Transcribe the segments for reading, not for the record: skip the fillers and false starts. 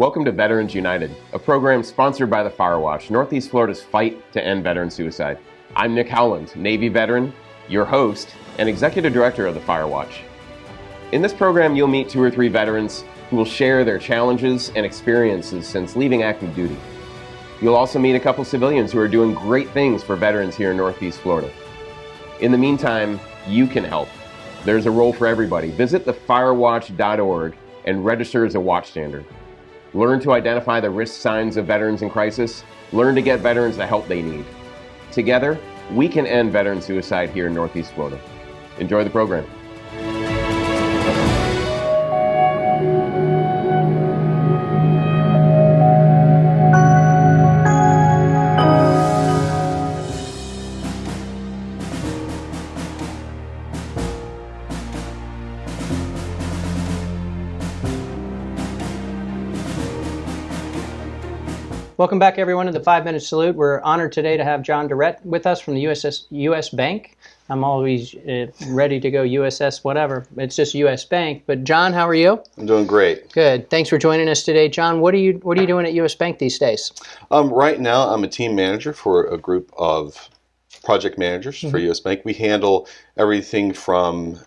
Welcome to Veterans United, a program sponsored by the Firewatch, Northeast Florida's fight to end veteran suicide. I'm Nick Howland, Navy veteran, your host, and Executive Director of the Firewatch. In this program, you'll meet 2 or 3 veterans who will share their challenges and experiences since leaving active duty. You'll also meet a couple civilians who are doing great things for veterans here in Northeast Florida. In the meantime, you can help. There's a role for everybody. Visit thefirewatch.org and register as a watchstander. Learn to identify the risk signs of veterans in crisis. Learn to get veterans the help they need. Together, we can end veteran suicide here in Northeast Florida. Enjoy the program. Welcome back, everyone, to the 5-Minute Salute. We're honored today to have John Durrett with us from the U.S. Bank. I'm always ready to go USS whatever. It's just U.S. Bank. But John, how are you? I'm doing great. Good. Thanks for joining us today, John. What are you doing at U.S. Bank these days? Right now, I'm a team manager for a group of project managers for U.S. Bank. We handle everything from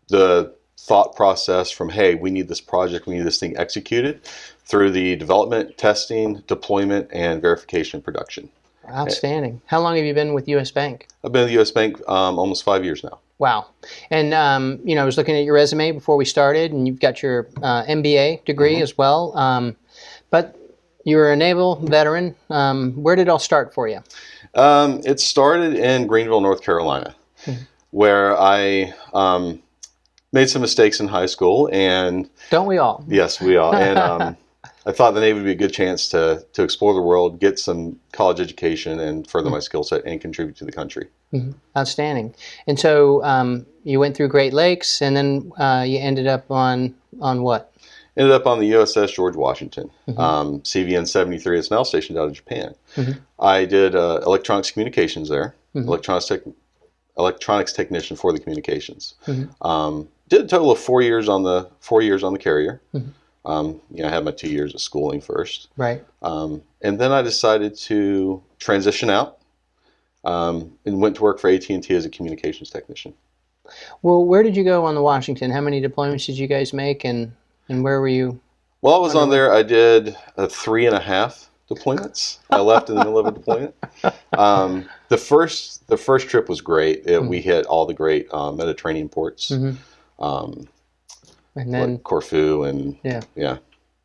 the thought process from, hey, we need this project, we need this thing executed, through the development, testing, deployment, and verification and production. Outstanding. How long have you been with U.S. Bank? I've been at the U.S. Bank almost 5 years now. Wow. And, I was looking at your resume before we started, and you've got your MBA degree as well. But you're a naval veteran. Where did it all start for you? It started in Greenville, North Carolina, where I made some mistakes in high school. And don't we all? Yes, we all. And I thought the Navy would be a good chance to explore the world, get some college education, and further my skill set and contribute to the country. Outstanding. And so you went through Great Lakes, and then you ended up on what? Ended up on the USS George Washington, CVN 73. It's now stationed out of Japan. I did electronics communications there, electronics technician for the communications. Did a total of 4 years on the carrier. I had my 2 years of schooling first. Right. And then I decided to transition out and went to work for AT&T as a communications technician. Well, where did you go on the Washington? How many deployments did you guys make, and where were you? While I was on there, I did 3.5 deployments. I left in the middle of a deployment. The first trip was great. We hit all the great Mediterranean ports. And then like Corfu and yeah.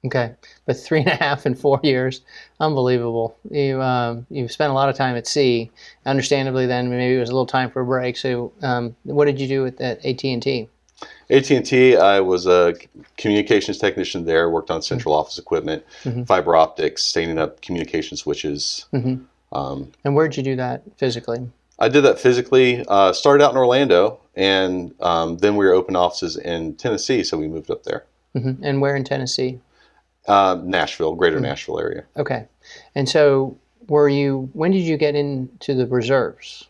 Okay, but 3.5 in 4 years, unbelievable. You've spent a lot of time at sea. Understandably, then maybe it was a little time for a break. So, what did you do at AT&T? AT&T, I was a communications technician there. Worked on central office equipment, fiber optics, standing up communication switches. And where did you do that physically? I did that physically. Started out in Orlando, and then we were open offices in Tennessee, so we moved up there. And where in Tennessee? Nashville, greater Nashville area. Okay. And so when did you get into the reserves?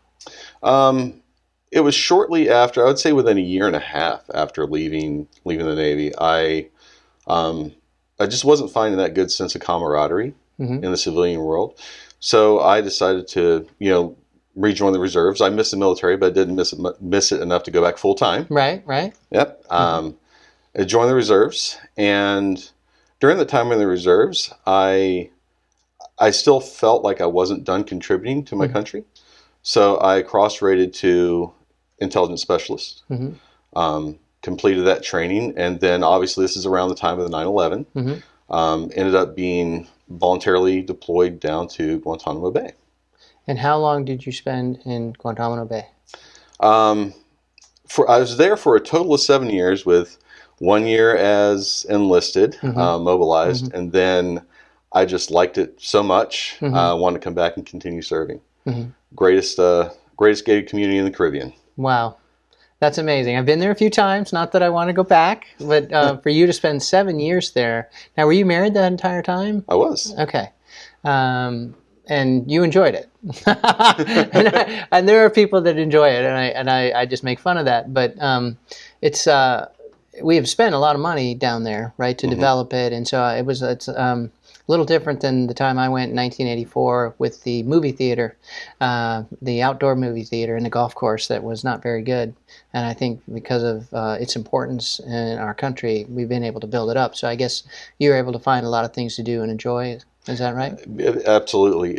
It was shortly after, I would say within 1.5 years after leaving the Navy. I just wasn't finding that good sense of camaraderie in the civilian world. So I decided to, rejoin the reserves. I missed the military, but I didn't miss it enough to go back full time. Right. Yep. I joined the reserves, and during the time in the reserves, I still felt like I wasn't done contributing to my country. So I cross-rated to intelligence specialist, completed that training, and then obviously this is around the time of the 9/11. Ended up being voluntarily deployed down to Guantanamo Bay. And how long did you spend in Guantanamo Bay? I was there for a total of 7 years, with 1 year as enlisted, mobilized, and then I just liked it so much, I wanted to come back and continue serving. Greatest gated community in the Caribbean. Wow. That's amazing. I've been there a few times, not that I want to go back, but for you to spend 7 years there. Now, were you married that entire time? I was. Okay. And you enjoyed it. and there are people that enjoy it, and I just make fun of that. But it's we have spent a lot of money down there, right, to develop it, and so it's a little different than the time I went in 1984 with the movie theater, the outdoor movie theater and the golf course that was not very good. And I think because of its importance in our country, we've been able to build it up. So I guess you were able to find a lot of things to do and enjoy. Is that right? Absolutely.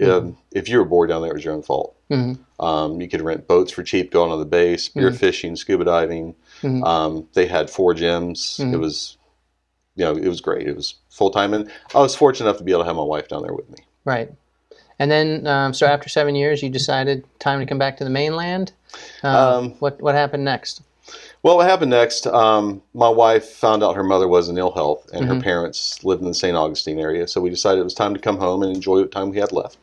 If you were bored down there, it was your own fault. You could rent boats for cheap, go out on the bay, spear fishing, scuba diving. They had 4 gyms. It was, it was great. It was full time, and I was fortunate enough to be able to have my wife down there with me. Right. And then, so after 7 years, you decided time to come back to the mainland. What happened next? Well, what happened next? My wife found out her mother was in ill health, and her parents lived in the St. Augustine area. So we decided it was time to come home and enjoy what time we had left.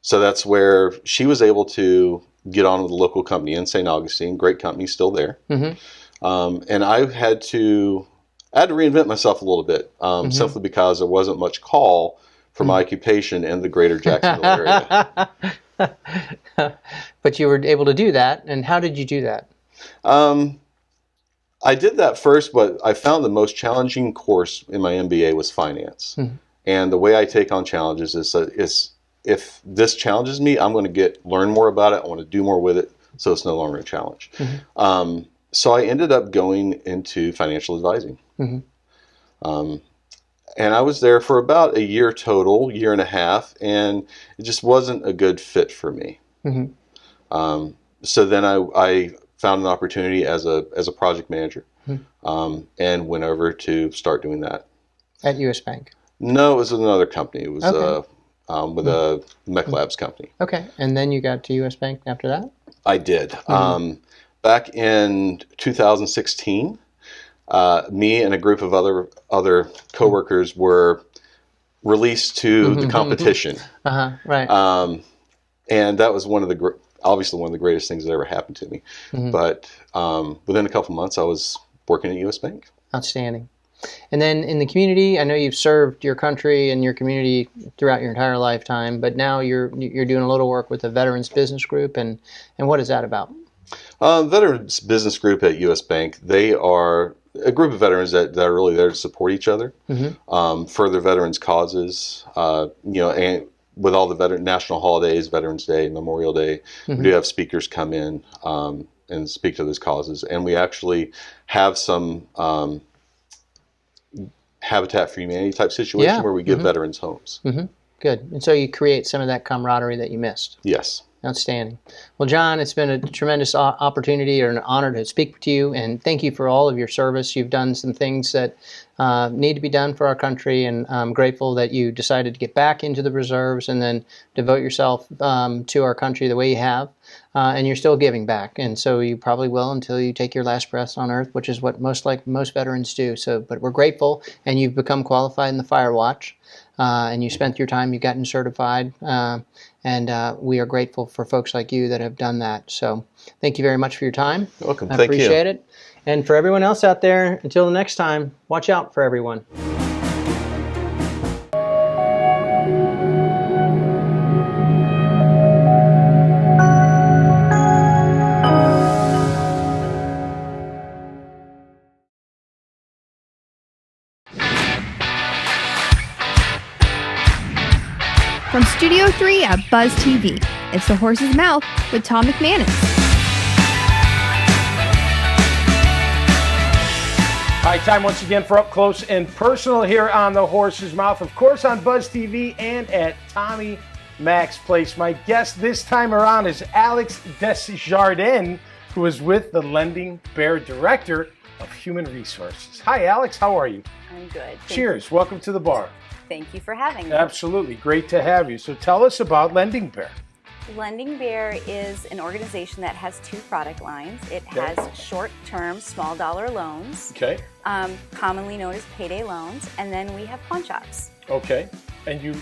So that's where she was able to get on with the local company in St. Augustine. Great company, still there. And I had to reinvent myself a little bit, simply because there wasn't much call for my occupation in the greater Jacksonville area. But you were able to do that, and how did you do that? I did that first, but I found the most challenging course in my MBA was finance. And the way I take on challenges is if this challenges me, I'm going to learn more about it. I want to do more with it, so it's no longer a challenge. So I ended up going into financial advising. And I was there for about a year total, year and a half, and it just wasn't a good fit for me. So then I found an opportunity as a project manager, and went over to start doing that. At U.S. Bank? No, it was another company. It was with a Mech Labs company. Okay, and then you got to U.S. Bank after that? I did. Back in 2016, me and a group of other coworkers were released to the competition. Right. And that was obviously one of the greatest things that ever happened to me. But within a couple months, I was working at U.S. Bank. Outstanding. And then in the community, I know you've served your country and your community throughout your entire lifetime, but now you're doing a little work with the Veterans Business Group, and what is that about? Veterans Business Group at U.S. Bank, they are a group of veterans that are really there to support each other, further veterans causes, and with all the national holidays, Veterans Day, Memorial Day, we do have speakers come in and speak to those causes. And we actually have some Habitat for Humanity type situation where we give veterans homes. Good. And so you create some of that camaraderie that you missed. Yes. Outstanding. Well, John, it's been a tremendous opportunity or an honor to speak to you, and thank you for all of your service. You've done some things that need to be done for our country, and I'm grateful that you decided to get back into the reserves and then devote yourself to our country the way you have, and you're still giving back, and so you probably will until you take your last breath on earth, which is what most veterans do. So, but we're grateful, and you've become qualified in the Fire Watch. And you spent your time, you've gotten certified, and we are grateful for folks like you that have done that. So thank you very much for your time. You're welcome. I appreciate it. And for everyone else out there, until the next time, watch out for everyone. From Studio 3 at Buzz TV, it's The Horse's Mouth with Tom McManus. All right, time once again for Up Close and Personal here on The Horse's Mouth, of course on Buzz TV and at Tommy Mac's Place. My guest this time around is Alex Desjardins, who is with the Lending Bear Director of Human Resources. Hi, Alex. How are you? I'm good. Cheers. Welcome to the bar. Thank you for having me. Absolutely. Great to have you. So tell us about Lending Bear. Lending Bear is an organization that has 2 product lines. It has short-term, small dollar loans, commonly known as payday loans, and then we have pawn shops. Okay. And you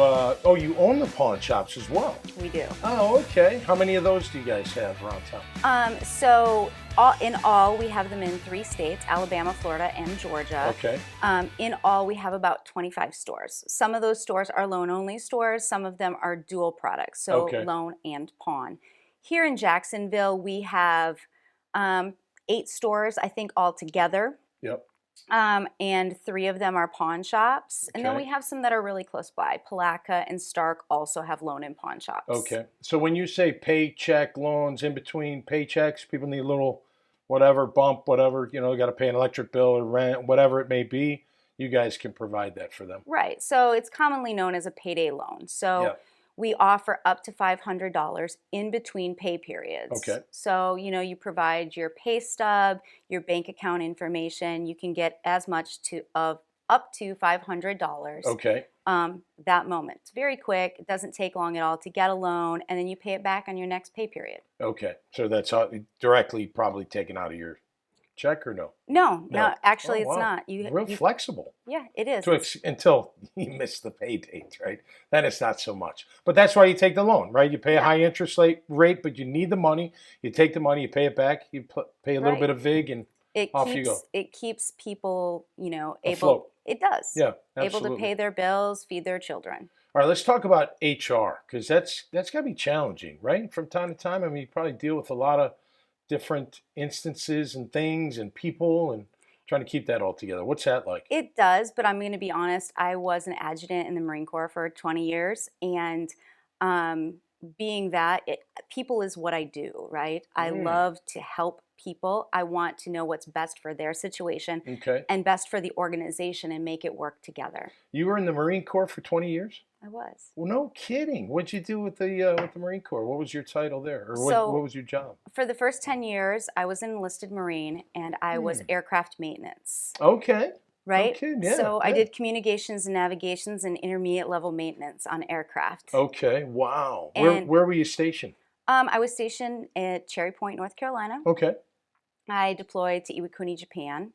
own the pawn shops as well. We do. Oh, okay. How many of those do you guys have around town? So in all, we have them in 3 states, Alabama, Florida, and Georgia. Okay. In all, we have about 25 stores. Some of those stores are loan-only stores. Some of them are dual products, so loan and pawn. Here in Jacksonville, we have 8 stores, I think, altogether. Yep. And 3 of them are pawn shops. And then Okay. we have some that are really close by. Palatka and Stark also have loan and pawn shops. Okay. So when you say paycheck loans, in between paychecks, people need a little whatever bump, whatever, you got to pay an electric bill or rent, whatever it may be, you guys can provide that for them. Right. So it's commonly known as a payday loan. So Yep. we offer up to $500 in between pay periods. Okay. So, you provide your pay stub, your bank account information. You can get as much of up to $500 Okay. that moment. It's very quick. It doesn't take long at all to get a loan, and then you pay it back on your next pay period. Okay. So that's directly probably taken out of your check or no? No, actually, Oh, it's wow. not. Real flexible. Yeah, it is. Until you miss the pay date, right? Then it's not so much. But that's why you take the loan, right? You pay a high interest rate, but you need the money. You take the money, you pay it back, you pay a little Right. bit of VIG, and off you go. It keeps people, able. Afloat. It does. Yeah, Able absolutely. to pay their bills, feed their children. All right, let's talk about HR, because that's got to be challenging, right? From time to time, I mean, you probably deal with a lot of different instances and things and people, and trying to keep that all together. What's that like? It does, but I'm going to be honest. I was an adjutant in the Marine Corps for 20 years, and being that, people is what I do, right? I love to help people. I want to know what's best for their situation Okay. and best for the organization and make it work together. You were in the Marine Corps for 20 years? I was. Well, no kidding. What'd you do with the Marine Corps? What was your title there, or So- what was your job? For the first 10 years, I was an enlisted Marine, and I was aircraft maintenance. Okay. Right? Okay, yeah, So I yeah. did communications and navigations and intermediate level maintenance on aircraft. Okay. Wow. And- Where were you stationed? I was stationed at Cherry Point, North Carolina. Okay. I deployed to Iwakuni, Japan.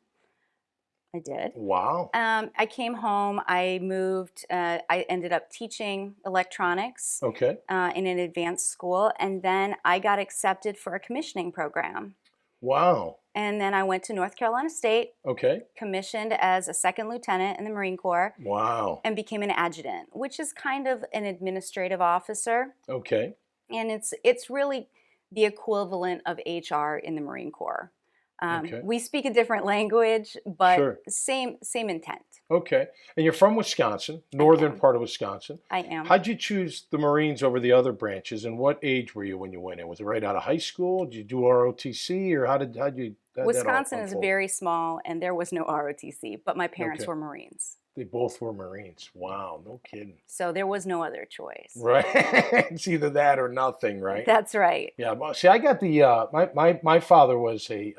I did. Wow. I came home. I moved. I ended up teaching electronics Okay. in an advanced school, and then I got accepted for a commissioning program. Wow. And then I went to North Carolina State, Okay. commissioned as a second lieutenant in the Marine Corps, Wow. and became an adjutant, which is kind of an administrative officer. Okay. And it's really the equivalent of HR in the Marine Corps. Okay. We speak a different language, but Sure. same intent. Okay. And you're from Wisconsin, northern part of Wisconsin. I am. How'd you choose the Marines over the other branches, and what age were you when you went in? Was it right out of high school? Did you do ROTC, or how'd you? How'd that all Wisconsin is unfold? very small, and there was no ROTC, but my parents Okay. were Marines, They both were Marines. Wow, no kidding. so there was no other choice. Right. It's either that or nothing, right? That's right. Yeah. Well, see, I got the my father was a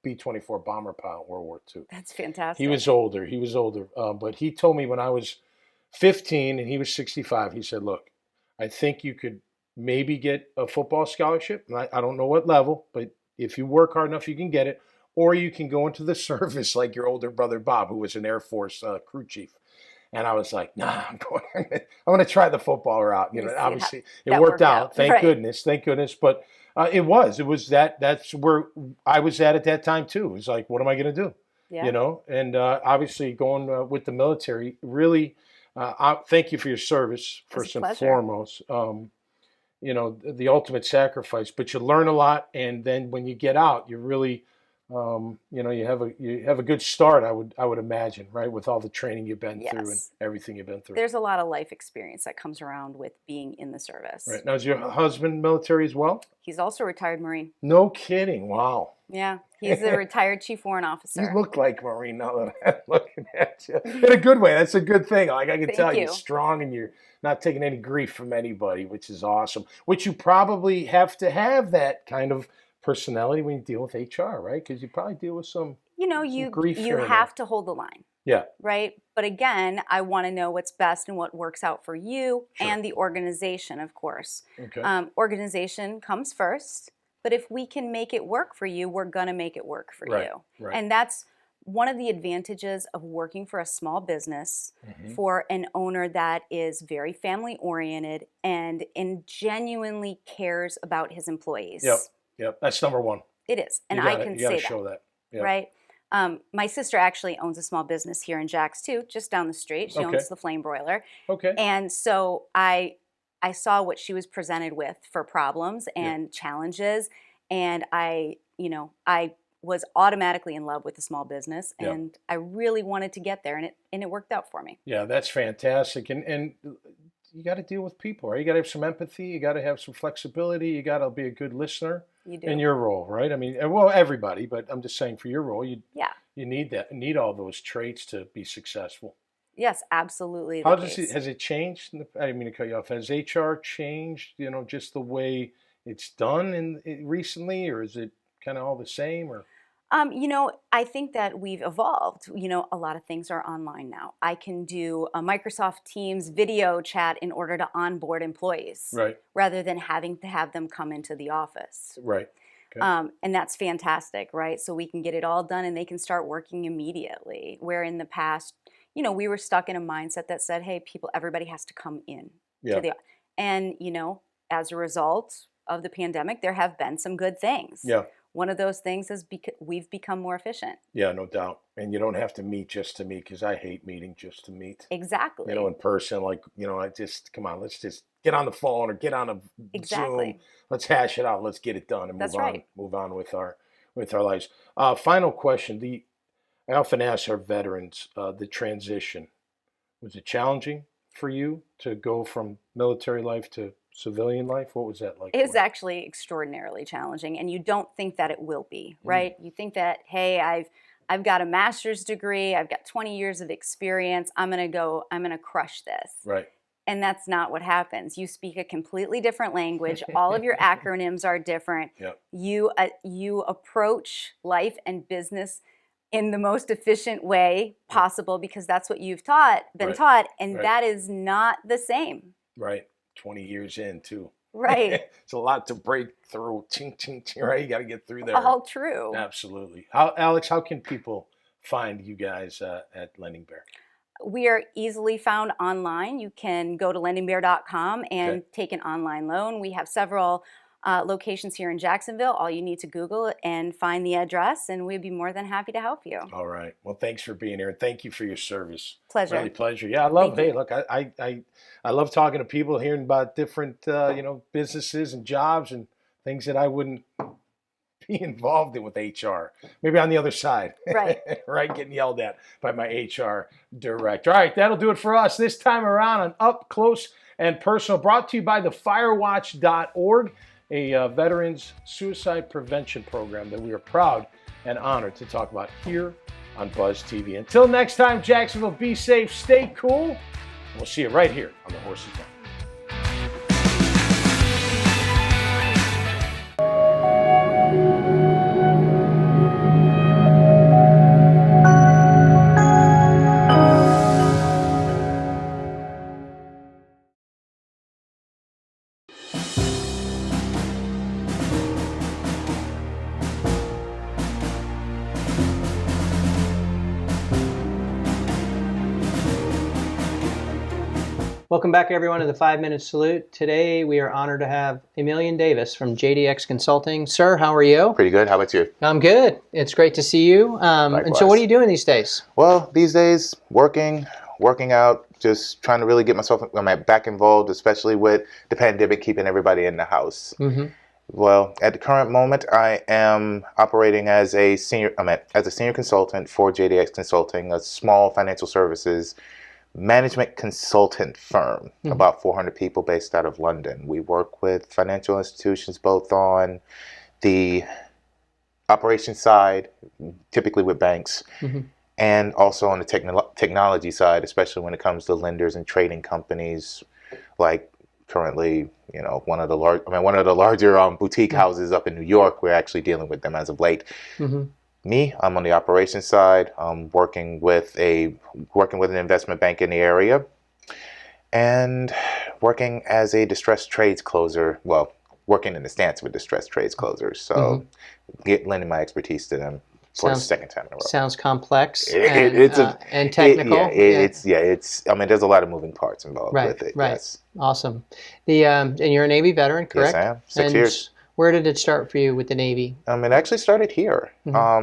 B-24 bomber pilot in World War II. That's fantastic. He was older. But he told me when I was 15 and he was 65, he said, look, I think you could maybe get a football scholarship. And I don't know what level, but if you work hard enough, you can get it. Or you can go into the service like your older brother, Bob, who was an Air Force crew chief. And I was like, nah, I'm going to try the football route. You see Obviously it that worked worked out. out. Thank Right. goodness. But it was that's where I was at that time too. It was like, what am I going to do? Yeah. And obviously going with the military, really, thank you for your service, first a and pleasure. foremost. The ultimate sacrifice, but you learn a lot. And then when you get out, you really, you have a good start, I would imagine, right? With all the training you've been through and Yes. everything you've been through. There's a lot of life experience that comes around with being in the service. Right. Now, is your husband military as well? He's also a retired Marine. No kidding. Wow. Yeah, he's a retired Chief Warrant Officer. You look like Marine now that I'm looking at you. In a good way. That's a good thing. Like I can Thank tell you. you're strong and you're not taking any grief from anybody, which is awesome. Which you probably have to have that kind of personality when you deal with HR, right? Because you probably deal with some. You grief here and have to hold the line, Yeah. right? But again, I want to know what's best and what works out for you Sure. and the organization, of course. Okay. Organization comes first, but if we can make it work for you, we're going to make it work for Right, you. right. And that's one of the advantages of working for a small business, for an owner that is very family oriented and genuinely cares about his employees. Yep. That's number one. It is. And You I gotta- can you say gotta that. show that. Yep. Right? My sister actually owns a small business here in Jax too, just down the street. She Okay. owns the Flame Broiler. Okay. And so I saw what she was presented with for problems and challenges, and I was automatically in love with the small business, and I really wanted to get there, and it worked out for me. Yeah, that's fantastic. And you got to deal with people, right? You got to have some empathy. You got to have some flexibility. You got to be a good listener. You do. In your role, right? I mean, well, everybody, but I'm just saying for your role, you need all those traits to be successful. Yes, absolutely. Has it changed? I didn't mean to cut you off. Has HR changed? Just the way it's done recently, or is it kind of all the same? Or I think that we've evolved. A lot of things are online now. I can do a Microsoft Teams video chat in order to onboard employees, right? Rather than having to have them come into the office, right? Okay. And that's fantastic, right? So we can get it all done, and they can start working immediately. Where in the past, we were stuck in a mindset that said, "Hey, everybody has to come in to the," and as a result of the pandemic, there have been some good things. Yeah. One of those things is we've become more efficient. Yeah, no doubt. And you don't have to meet just to meet, because I hate meeting just to meet. Exactly. In person, come on, let's just get on the phone or get on a Zoom. Let's hash it out. Let's get it done and move on with our lives. Final question. I often ask our veterans, the transition. Was it challenging for you to go from military life to civilian life? What was that like? It was actually extraordinarily challenging, and you don't think that it will be, right? You think that, hey, I've got a master's degree, I've got 20 years of experience, I'm gonna crush this. Right. And that's not what happens. You speak a completely different language. All of your acronyms are different. Yep. You approach life and business in the most efficient way possible, because that's what you've been taught, and that is not the same. Right. 20 years in, too. Right. It's a lot to break through. Ching, ching, ching, right? You got to get through there. All true. Absolutely. Alex, how can people find you guys at Lending Bear? We are easily found online. You can go to lendingbear.com and take an online loan. We have several locations here in Jacksonville. All you need to Google it and find the address, and we'd be more than happy to help you. All right. Well, thanks for being here, and thank you for your service. Pleasure. Really pleasure. Yeah, I love. Look, I love talking to people, hearing about different businesses and jobs and things that I wouldn't be involved in with HR. Maybe on the other side. Right. Right, getting yelled at by my HR director. All right, that'll do it for us this time around on Up Close and Personal, brought to you by the firewatch.org. A veterans suicide prevention program that we are proud and honored to talk about here on Buzz TV. Until next time, Jacksonville, be safe, stay cool. We'll see you right here on the Horses Mouth. Welcome back, everyone, to the 5-Minute Salute. Today, we are honored to have Emilian Davis from JDX Consulting. Sir, how are you? Pretty good. How about you? I'm good. It's great to see you. And so what are you doing these days? Well, these days, working out, just trying to really get myself back involved, especially with the pandemic, keeping everybody in the house. Mm-hmm. Well, at the current moment, I am operating as a senior consultant for JDX Consulting, a small financial services management consultant firm, about 400 people based out of London. We work with financial institutions both on the operations side, typically with banks, and also on the technology side, especially when it comes to lenders and trading companies, like currently, one of the larger boutique houses up in New York. We're actually dealing with them as of late. Me, I'm on the operations side, working with an investment bank in the area, and working as a distressed trades closer. Well, working in the stance with distressed trades closers. So, lending my expertise to them for the second time in a row. Sounds complex and technical. There's a lot of moving parts involved with it. Right. Yes. Awesome. And you're a Navy veteran, correct? Yes, I am. 6 years. Where did it start for you with the Navy? It actually started here. I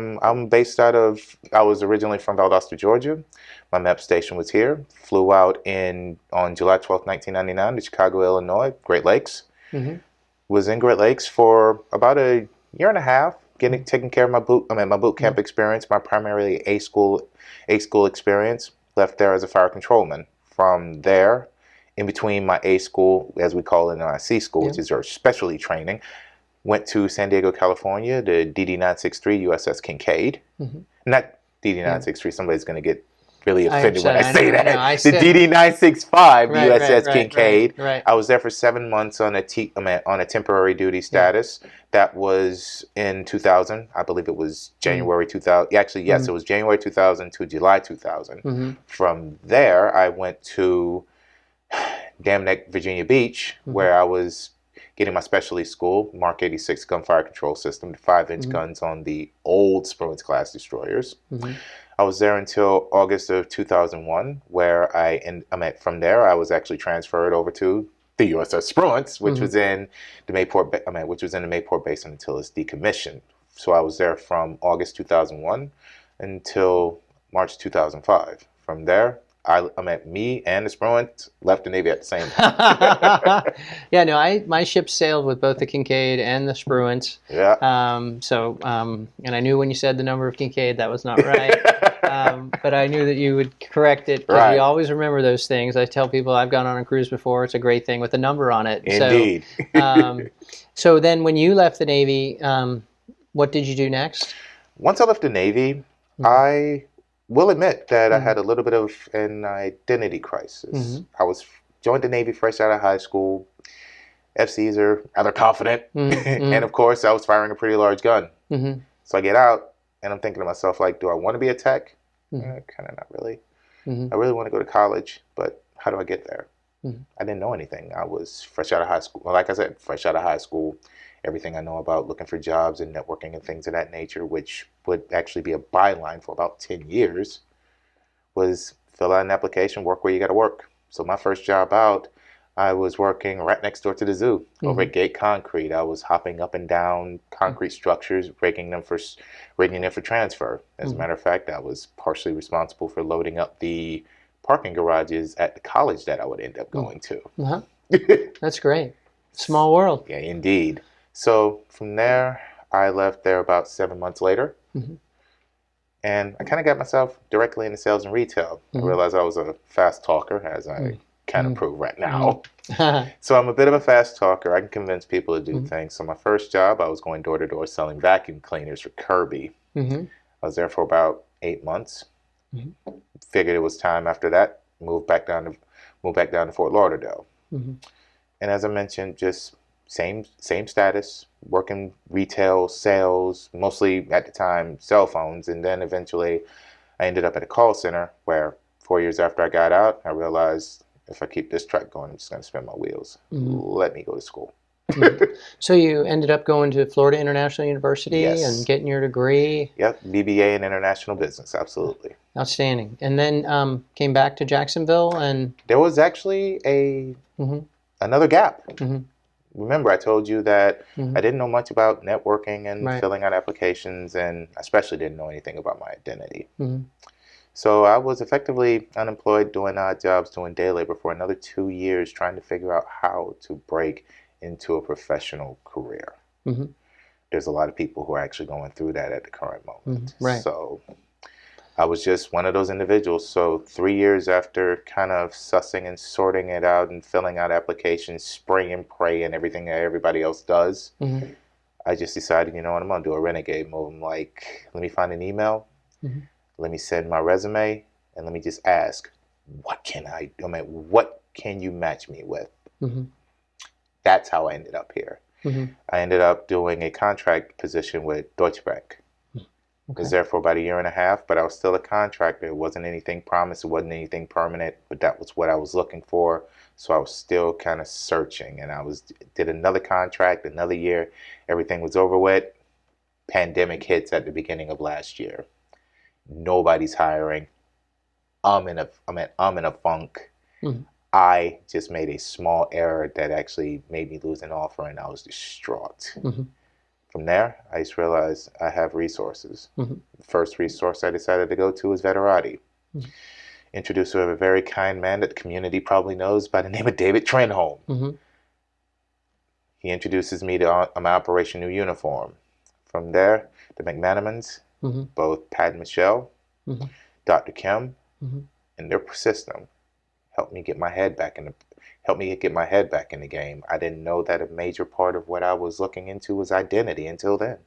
was originally from Valdosta, Georgia. My MEP station was here. Flew out on July 12th, 1999 to Chicago, Illinois, Great Lakes. Was in Great Lakes for about a year and a half. taking care of my boot camp experience, my primarily A school experience. Left there as a fire controlman. From there, in between my A school, as we call it, and my C school, which is our specialty training, went to San Diego, California, the DD-963 USS Kincaid. Not DD-963. Somebody's going to get really offended when I say that. The DD-965 USS Kincaid. Right. I was there for 7 months on a temporary duty status. That was in 2000. I believe it was January 2000. Actually, yes, it was January 2000 to July 2000. From there, I went to Dam Neck, Virginia Beach, where I was getting my specialty school, Mark 86 gunfire control system, 5-inch guns on the old Spruance class destroyers. I was there until August of 2001, where from there I was actually transferred over to the USS Spruance, which was in the Mayport Basin until it's decommissioned. So I was there from August 2001 until March 2005. From there, me and the Spruance left the Navy at the same time. My ship sailed with both the Kincaid and the Spruance. Yeah. And I knew when you said the number of Kincaid, that was not right. But I knew that you would correct it, because we always remember those things. I tell people I've gone on a cruise before. It's a great thing with a number on it. Indeed. So then when you left the Navy, what did you do next? Once I left the Navy, I will admit that I had a little bit of an identity crisis. I joined the Navy fresh out of high school. FCs are rather confident. And of course, I was firing a pretty large gun. So I get out and I'm thinking to myself, like, do I want to be a tech? Kind of not really. I really want to go to college, but how do I get there? I didn't know anything. I was fresh out of high school. Well, like I said, fresh out of high school. Everything I know about looking for jobs and networking and things of that nature, which would actually be a byline for about 10 years, was fill out an application, work where you got to work. So my first job out, I was working right next door to the zoo over at Gate Concrete. I was hopping up and down concrete structures, rigging them for transfer. As a matter of fact, I was partially responsible for loading up the parking garages at the college that I would end up going to. That's great. Small world. Yeah, indeed. So from there, I left there about 7 months later. And I kind of got myself directly into sales and retail. I realized I was a fast talker, as I kind of prove right now. So I'm a bit of a fast talker. I can convince people to do things. So my first job, I was going door to door selling vacuum cleaners for Kirby. I was there for about 8 months. Figured it was time after that. Moved back down to Fort Lauderdale. And as I mentioned, just same status, working retail, sales, mostly at the time cell phones, and then eventually I ended up at a call center where 4 years after I got out, I realized if I keep this track going, I'm just going to spin my wheels. Let me go to school. So you ended up going to Florida International University and getting your degree? Yep, BBA in International Business, absolutely. Outstanding. And then came back to Jacksonville, and there was actually another gap. Remember, I told you that I didn't know much about networking and filling out applications, and especially didn't know anything about my identity. So I was effectively unemployed, doing odd jobs, doing day labor for another 2 years, trying to figure out how to break into a professional career. There's a lot of people who are actually going through that at the current moment. So I was just one of those individuals. So 3 years after kind of sussing and sorting it out and filling out applications, spray and pray and everything that everybody else does, I just decided, you know what, I'm going to do a renegade move. I'm like, let me find an email, let me send my resume, and let me just ask, what can you match me with? That's how I ended up here. I ended up doing a contract position with Deutsche Bank. I was there for about 1.5 years, but I was still a contractor. It wasn't anything promised. It wasn't anything permanent, but that was what I was looking for. So I was still kind of searching, and did another contract, another year. Everything was over with. Pandemic hits at the beginning of last year. Nobody's hiring. I'm in a funk. I just made a small error that actually made me lose an offer, and I was distraught. From there, I just realized I have resources. The first resource I decided to go to was Veterati. Introduced to a very kind man that the community probably knows by the name of David Trenholm. He introduces me to my Operation New Uniform. From there, the McManamans, both Pat and Michelle, Dr. Kim, and their system helped me get my head back in the game. I didn't know that a major part of what I was looking into was identity until then.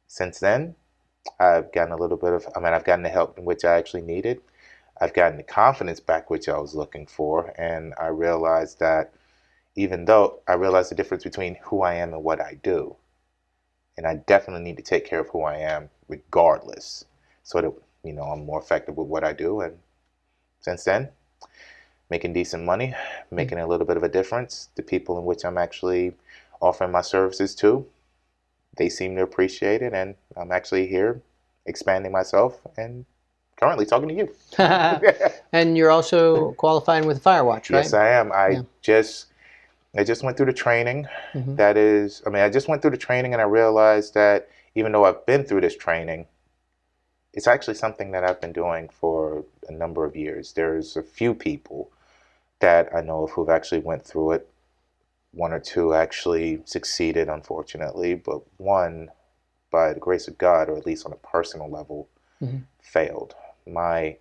Since then, I've gotten I've gotten the help in which I actually needed. I've gotten the confidence back which I was looking for, and I realized that I realized the difference between who I am and what I do. And I definitely need to take care of who I am regardless, so that, I'm more effective with what I do. And since then, making decent money, making a little bit of a difference. The people in which I'm actually offering my services to, they seem to appreciate it, and I'm actually here expanding myself and currently talking to you. And you're also qualifying with Firewatch, right? Yes, I am. I just went through the training. I just went through the training, and I realized that even though I've been through this training, it's actually something that I've been doing for a number of years. There's a few people that I know of who've actually went through it. One or two actually succeeded, unfortunately, but one, by the grace of God, or at least on a personal level, failed. One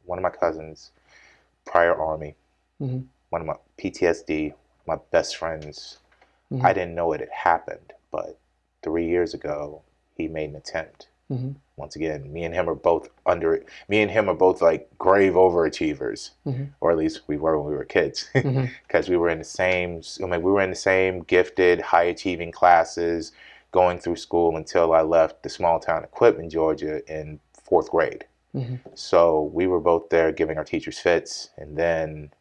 of my cousins, prior Army, one of my PTSD, my best friends, I didn't know it had happened, but 3 years ago, he made an attempt. Once again, me and him are both like grave overachievers, or at least we were when we were kids, because we were in the same gifted, high achieving classes, going through school until I left the small town of Quitman, Georgia, in 4th grade. So we were both there giving our teachers fits, and then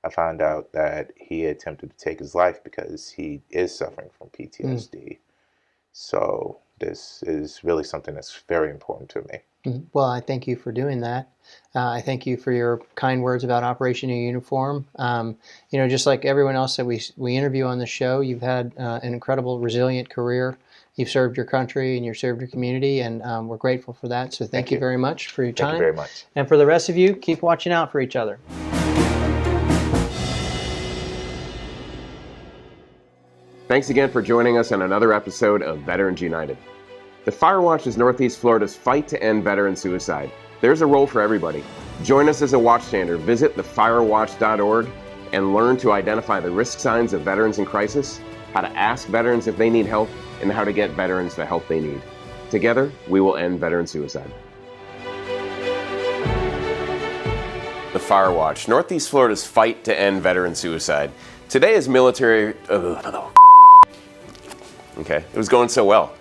I found out that he attempted to take his life because he is suffering from PTSD. So this is really something that's very important to me. Well, I thank you for doing that. I thank you for your kind words about Operation New Uniform. Just like everyone else that we interview on the show, you've had an incredible, resilient career. You've served your country and you've served your community, and we're grateful for that. So thank you very much for your time. Thank you very much. And for the rest of you, keep watching out for each other. Thanks again for joining us on another episode of Veterans United. The Firewatch is Northeast Florida's fight to end veteran suicide. There's a role for everybody. Join us as a watchstander. Visit thefirewatch.org and learn to identify the risk signs of veterans in crisis, how to ask veterans if they need help, and how to get veterans the help they need. Together, we will end veteran suicide. The Firewatch, Northeast Florida's fight to end veteran suicide. Today is military... Okay, it was going so well.